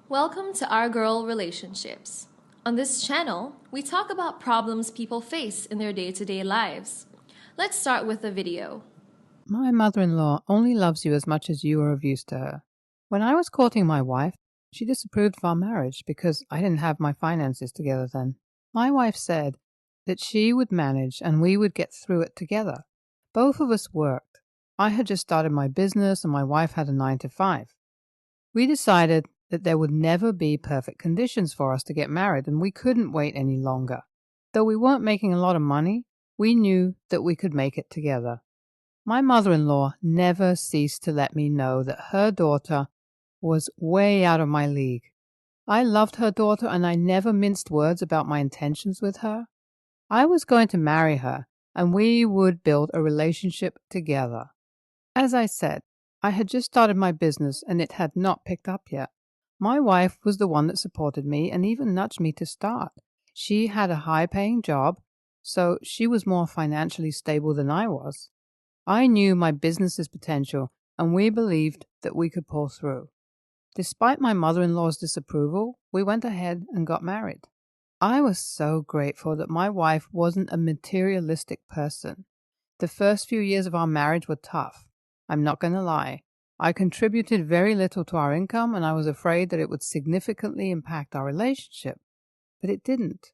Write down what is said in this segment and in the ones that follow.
Welcome to Our Girl Relationships. On this channel, we talk about problems people face in their day-to-day lives. Let's start with a video. My mother-in-law only loves you as much as you are of use to her. When I was courting my wife, she disapproved of our marriage because I didn't have my finances together then. My wife said that she would manage and we would get through it together. Both of us worked. I had just started my business and my wife had a 9-to-5. We decided that there would never be perfect conditions for us to get married and we couldn't wait any longer. Though we weren't making a lot of money, we knew that we could make it together. My mother-in-law never ceased to let me know that her daughter was way out of my league. I loved her daughter and I never minced words about my intentions with her. I was going to marry her and we would build a relationship together. As I said, I had just started my business and it had not picked up yet. My wife was the one that supported me and even nudged me to start. She had a high-paying job, so she was more financially stable than I was. I knew my business's potential and we believed that we could pull through. Despite my mother-in-law's disapproval, we went ahead and got married. I was so grateful that my wife wasn't a materialistic person. The first few years of our marriage were tough. I'm not going to lie. I contributed very little to our income and I was afraid that it would significantly impact our relationship. But it didn't.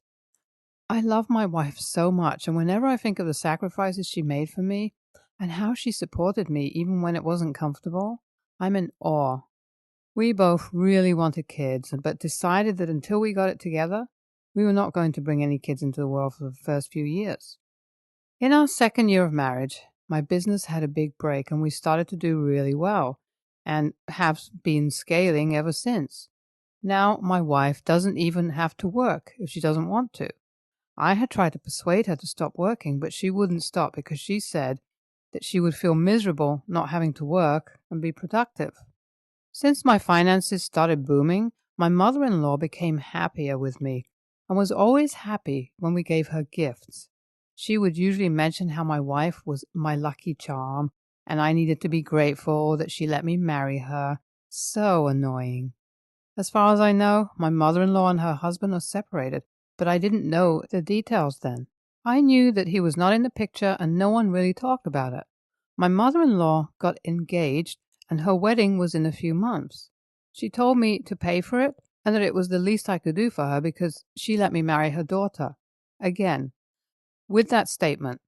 I love my wife so much, and whenever I think of the sacrifices she made for me and how she supported me even when it wasn't comfortable, I'm in awe. We both really wanted kids, but decided that until we got it together, we were not going to bring any kids into the world for the first few years. In our second year of marriage, my business had a big break and we started to do really well and have been scaling ever since. Now my wife doesn't even have to work if she doesn't want to. I had tried to persuade her to stop working, but she wouldn't stop because she said that she would feel miserable not having to work and be productive. Since my finances started booming, my mother-in-law became happier with me and was always happy when we gave her gifts. She would usually mention how my wife was my lucky charm and I needed to be grateful that she let me marry her. So annoying. As far as I know, my mother-in-law and her husband are separated, but I didn't know the details then. I knew that he was not in the picture and no one really talked about it. My mother-in-law got engaged and her wedding was in a few months. She told me to pay for it and that it was the least I could do for her because she let me marry her daughter. Again, with that statement,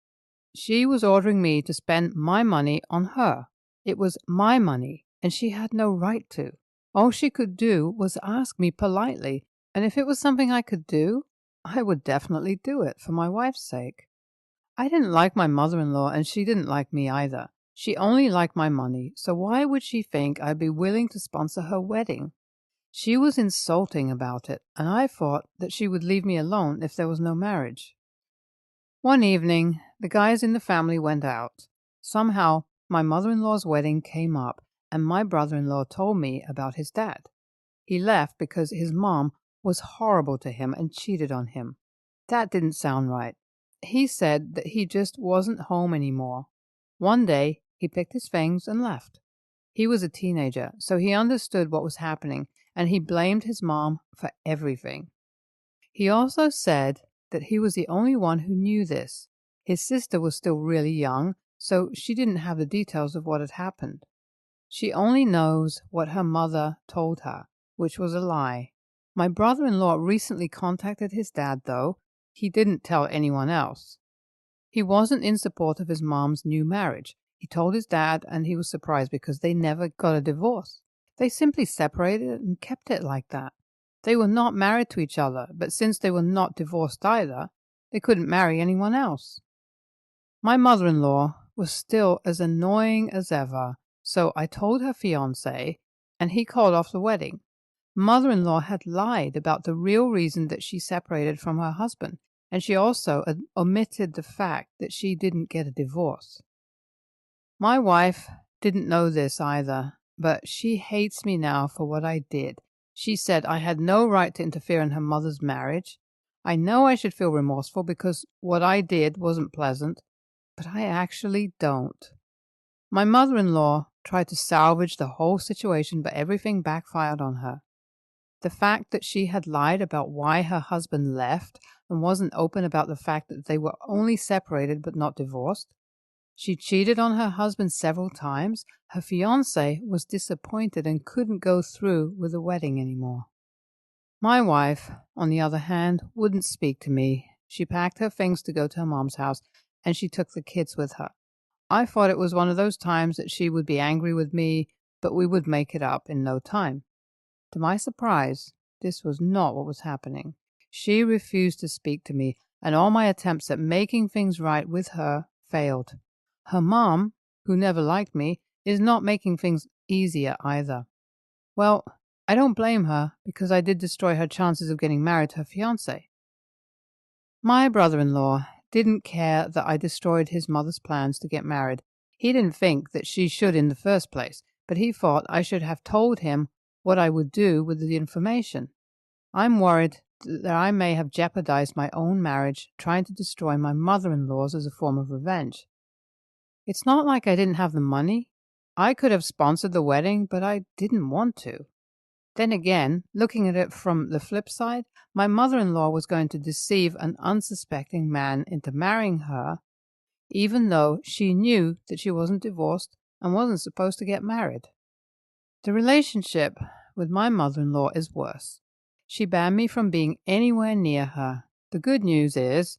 she was ordering me to spend my money on her. It was my money, and she had no right to. All she could do was ask me politely, and if it was something I could do, I would definitely do it for my wife's sake. I didn't like my mother-in-law, and she didn't like me either. She only liked my money, so why would she think I'd be willing to sponsor her wedding? She was insulting about it, and I thought that she would leave me alone if there was no marriage. One evening, the guys in the family went out. Somehow, my mother-in-law's wedding came up, and my brother-in-law told me about his dad. He left because his mom was horrible to him and cheated on him. That didn't sound right. He said that he just wasn't home anymore. One day, he picked his things and left. He was a teenager, so he understood what was happening, and he blamed his mom for everything. He also said that he was the only one who knew this. His sister was still really young, so she didn't have the details of what had happened. She only knows what her mother told her, which was a lie. My brother-in-law recently contacted his dad, though. He didn't tell anyone else. He wasn't in support of his mom's new marriage. He told his dad, and he was surprised because they never got a divorce. They simply separated and kept it like that. They were not married to each other, but since they were not divorced either, they couldn't marry anyone else. My mother-in-law was still as annoying as ever, so I told her fiancé, and he called off the wedding. Mother-in-law had lied about the real reason that she separated from her husband, and she also omitted the fact that she didn't get a divorce. My wife didn't know this either, but she hates me now for what I did. She said I had no right to interfere in her mother's marriage. I know I should feel remorseful because what I did wasn't pleasant, but I actually don't. My mother-in-law tried to salvage the whole situation, but everything backfired on her. The fact that she had lied about why her husband left and wasn't open about the fact that they were only separated but not divorced. She cheated on her husband several times. Her fiancé was disappointed and couldn't go through with the wedding anymore. My wife, on the other hand, wouldn't speak to me. She packed her things to go to her mom's house, and she took the kids with her. I thought it was one of those times that she would be angry with me, but we would make it up in no time. To my surprise, this was not what was happening. She refused to speak to me, and all my attempts at making things right with her failed. Her mom, who never liked me, is not making things easier either. Well, I don't blame her, because I did destroy her chances of getting married to her fiancé. My brother-in-law didn't care that I destroyed his mother's plans to get married. He didn't think that she should in the first place, but he thought I should have told him what I would do with the information. I'm worried that I may have jeopardized my own marriage trying to destroy my mother-in-law's as a form of revenge. It's not like I didn't have the money. I could have sponsored the wedding, but I didn't want to. Then again, looking at it from the flip side, my mother-in-law was going to deceive an unsuspecting man into marrying her, even though she knew that she wasn't divorced and wasn't supposed to get married. The relationship with my mother-in-law is worse. She banned me from being anywhere near her. The good news is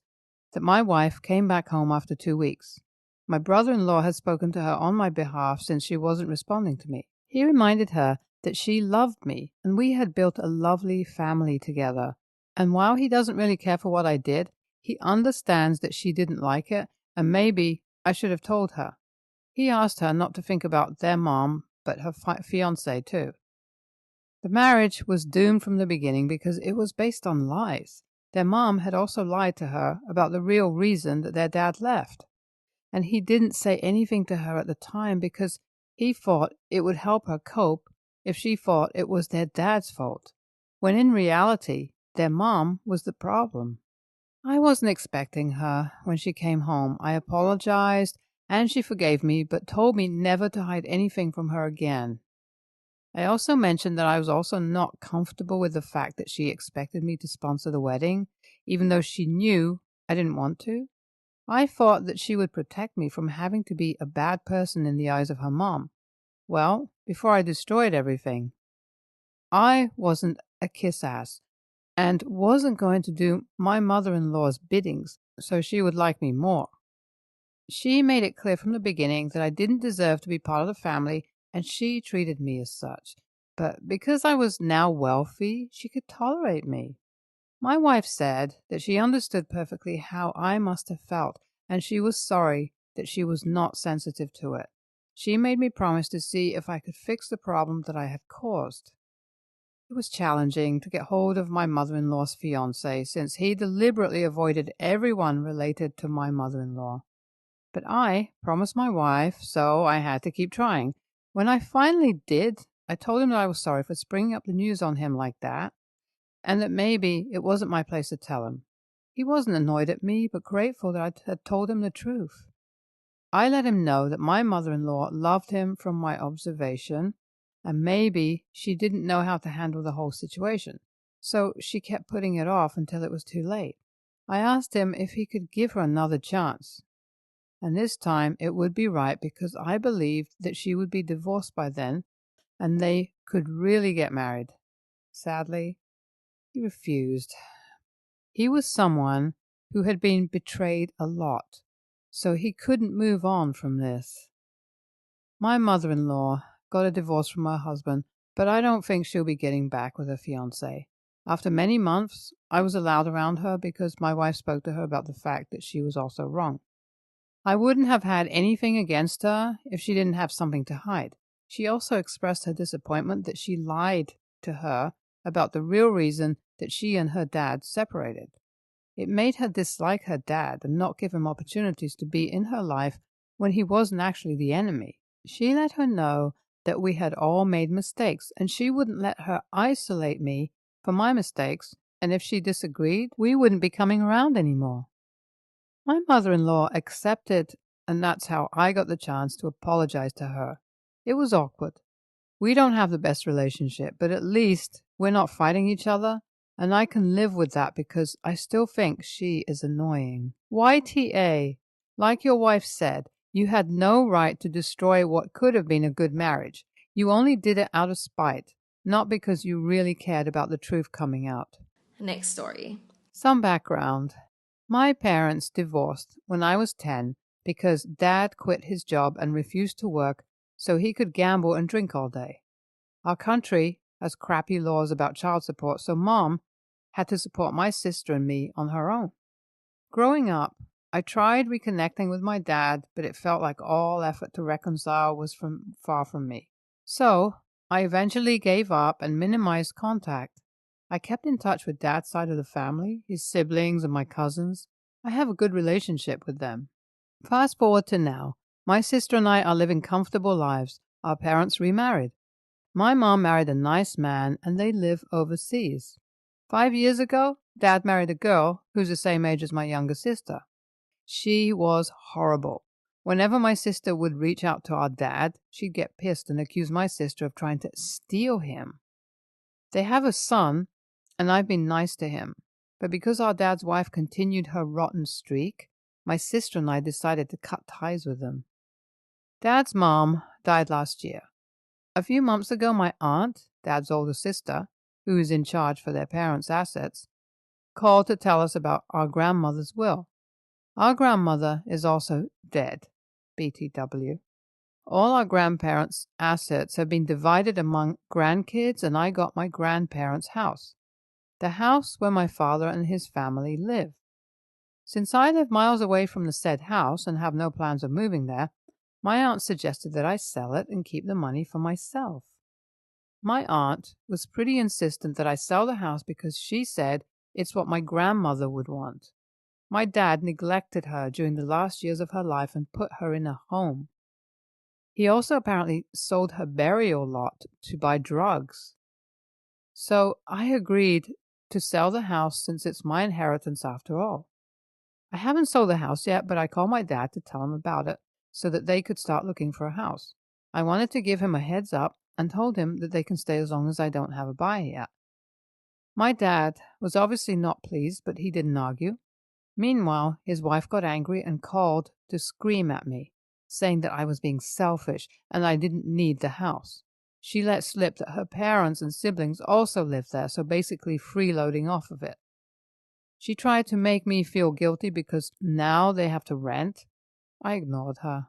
that my wife came back home after 2 weeks. My brother-in-law has spoken to her on my behalf since she wasn't responding to me. He reminded her that she loved me and we had built a lovely family together. And while he doesn't really care for what I did, he understands that she didn't like it and maybe I should have told her. He asked her not to think about their mom, but her fiancé too. The marriage was doomed from the beginning because it was based on lies. Their mom had also lied to her about the real reason that their dad left. And he didn't say anything to her at the time because he thought it would help her cope if she thought it was their dad's fault, when in reality, their mom was the problem. I wasn't expecting her when she came home. I apologized, and she forgave me, but told me never to hide anything from her again. I also mentioned that I was also not comfortable with the fact that she expected me to sponsor the wedding, even though she knew I didn't want to. I thought that she would protect me from having to be a bad person in the eyes of her mom. Well, before I destroyed everything, I wasn't a kiss-ass and wasn't going to do my mother-in-law's biddings so she would like me more. She made it clear from the beginning that I didn't deserve to be part of the family, and she treated me as such. But because I was now wealthy, she could tolerate me. My wife said that she understood perfectly how I must have felt, and she was sorry that she was not sensitive to it. She made me promise to see if I could fix the problem that I had caused. It was challenging to get hold of my mother-in-law's fiancé, since he deliberately avoided everyone related to my mother-in-law. But I promised my wife, so I had to keep trying. When I finally did, I told him that I was sorry for springing up the news on him like that, and that maybe it wasn't my place to tell him. He wasn't annoyed at me, but grateful that I had told him the truth. I let him know that my mother-in-law loved him from my observation, and maybe she didn't know how to handle the whole situation, so she kept putting it off until it was too late. I asked him if he could give her another chance, and this time it would be right because I believed that she would be divorced by then, and they could really get married. Sadly, he refused. He was someone who had been betrayed a lot, so he couldn't move on from this. My mother-in-law got a divorce from her husband, but I don't think she'll be getting back with her fiancé. After many months, I was allowed around her because my wife spoke to her about the fact that she was also wrong. I wouldn't have had anything against her if she didn't have something to hide. She also expressed her disappointment that she lied to her about the real reason that she and her dad separated. It made her dislike her dad and not give him opportunities to be in her life when he wasn't actually the enemy. She let her know that we had all made mistakes, and she wouldn't let her isolate me for my mistakes, and if she disagreed, we wouldn't be coming around anymore. My mother-in-law accepted and that's how I got the chance to apologize to her. It was awkward. We don't have the best relationship, but at least we're not fighting each other, and I can live with that because I still think she is annoying. YTA, like your wife said, you had no right to destroy what could have been a good marriage. You only did it out of spite, not because you really cared about the truth coming out. Next story. Some background. My parents divorced when I was 10 because Dad quit his job and refused to work so he could gamble and drink all day. Our country has crappy laws about child support, so Mom had to support my sister and me on her own. Growing up, I tried reconnecting with my dad, but it felt like all effort to reconcile was far from me. So I eventually gave up and minimized contact. I kept in touch with Dad's side of the family, his siblings and my cousins. I have a good relationship with them. Fast forward to now. My sister and I are living comfortable lives. Our parents remarried. My mom married a nice man and they live overseas. 5 years ago, Dad married a girl who's the same age as my younger sister. She was horrible. Whenever my sister would reach out to our dad, she'd get pissed and accuse my sister of trying to steal him. They have a son, and I've been nice to him. But because our dad's wife continued her rotten streak, my sister and I decided to cut ties with them. Dad's mom died last year. A few months ago, my aunt, Dad's older sister, who is in charge for their parents' assets, called to tell us about our grandmother's will. Our grandmother is also dead, BTW. All our grandparents' assets have been divided among grandkids, and I got my grandparents' house, the house where my father and his family live. Since I live miles away from the said house and have no plans of moving there, my aunt suggested that I sell it and keep the money for myself. My aunt was pretty insistent that I sell the house because she said it's what my grandmother would want. My dad neglected her during the last years of her life and put her in a home. He also apparently sold her burial lot to buy drugs. So I agreed to sell the house since it's my inheritance after all. I haven't sold the house yet, but I called my dad to tell him about it so that they could start looking for a house. I wanted to give him a heads up and told him that they can stay as long as I don't have a buyer yet. My dad was obviously not pleased, but he didn't argue. Meanwhile, his wife got angry and called to scream at me, saying that I was being selfish and I didn't need the house. She let slip that her parents and siblings also lived there, so basically freeloading off of it. She tried to make me feel guilty because now they have to rent. I ignored her.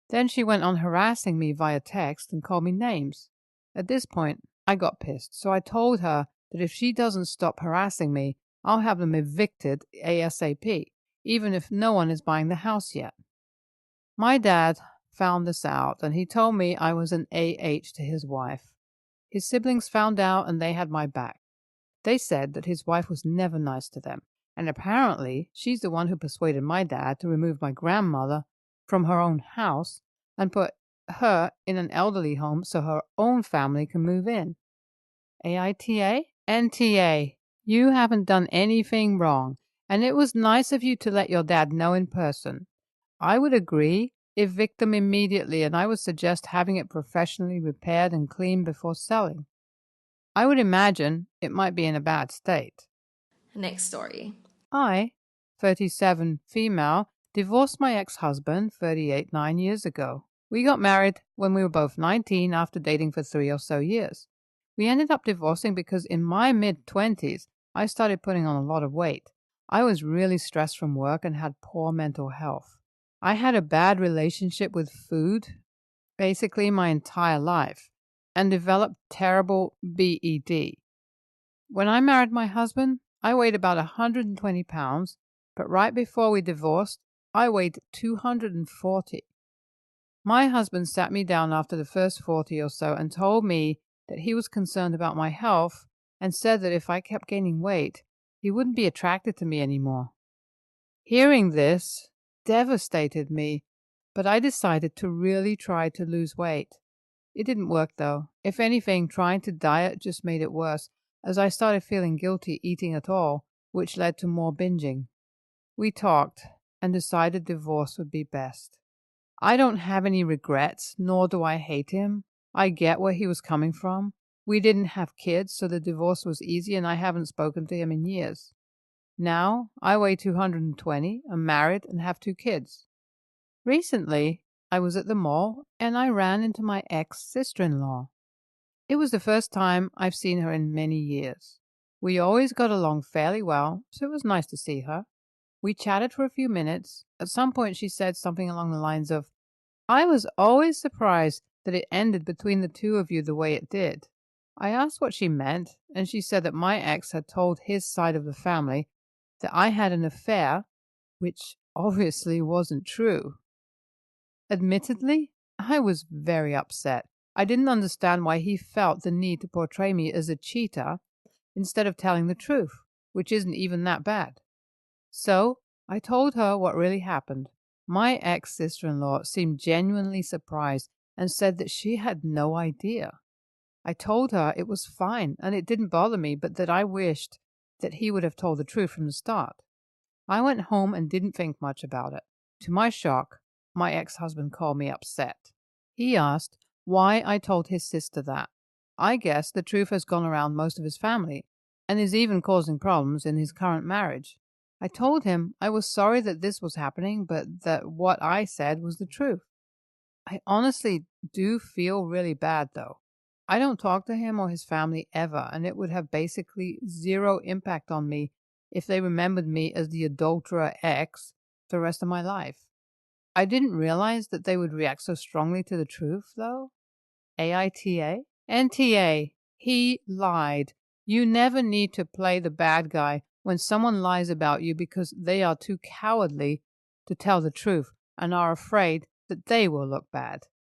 Then she went on harassing me via text and called me names. At this point, I got pissed, so I told her that if she doesn't stop harassing me, I'll have them evicted ASAP, even if no one is buying the house yet. My dad found this out, and he told me I was an AH to his wife. His siblings found out, and they had my back. They said that his wife was never nice to them, and apparently she's the one who persuaded my dad to remove my grandmother from her own house and put her in an elderly home so her own family can move in. AITA? NTA. You haven't done anything wrong, and it was nice of you to let your dad know in person. I would agree, evict them immediately, and I would suggest having it professionally repaired and cleaned before selling. I would imagine it might be in a bad state. Next story. I, 37, female, divorced my ex-husband, 38, 9 years ago. We got married when we were both 19 after dating for 3 or so years. We ended up divorcing because in my mid-20s, I started putting on a lot of weight. I was really stressed from work and had poor mental health. I had a bad relationship with food, basically my entire life, and developed terrible BED. When I married my husband, I weighed about 120 pounds, but right before we divorced, I weighed 240. My husband sat me down after the first 40 or so and told me that he was concerned about my health and said that if I kept gaining weight, he wouldn't be attracted to me anymore. Hearing this devastated me, but I decided to really try to lose weight. It didn't work though. If anything, trying to diet just made it worse, as I started feeling guilty eating at all, which led to more binging. We talked and decided divorce would be best. I don't have any regrets, nor do I hate him. I get where he was coming from. We didn't have kids, so the divorce was easy, and I haven't spoken to him in years. Now, I weigh 220, am married, and have 2 kids. Recently, I was at the mall, and I ran into my ex-sister-in-law. It was the first time I've seen her in many years. We always got along fairly well, so it was nice to see her. We chatted for a few minutes. At some point, she said something along the lines of, "I was always surprised that it ended between the two of you the way it did." I asked what she meant, and she said that my ex had told his side of the family that I had an affair, which obviously wasn't true. Admittedly, I was very upset. I didn't understand why he felt the need to portray me as a cheater instead of telling the truth, which isn't even that bad. So I told her what really happened. My ex-sister-in-law seemed genuinely surprised and said that she had no idea. I told her it was fine and it didn't bother me, but that I wished that he would have told the truth from the start. I went home and didn't think much about it. To my shock, my ex-husband called me upset. He asked why I told his sister that. I guess the truth has gone around most of his family and is even causing problems in his current marriage. I told him I was sorry that this was happening, but that what I said was the truth. I honestly do feel really bad, though. I don't talk to him or his family ever, and it would have basically zero impact on me if they remembered me as the adulterer ex for the rest of my life. I didn't realize that they would react so strongly to the truth, though. AITA? NTA. He lied. You never need to play the bad guy when someone lies about you because they are too cowardly to tell the truth and are afraid that they will look bad.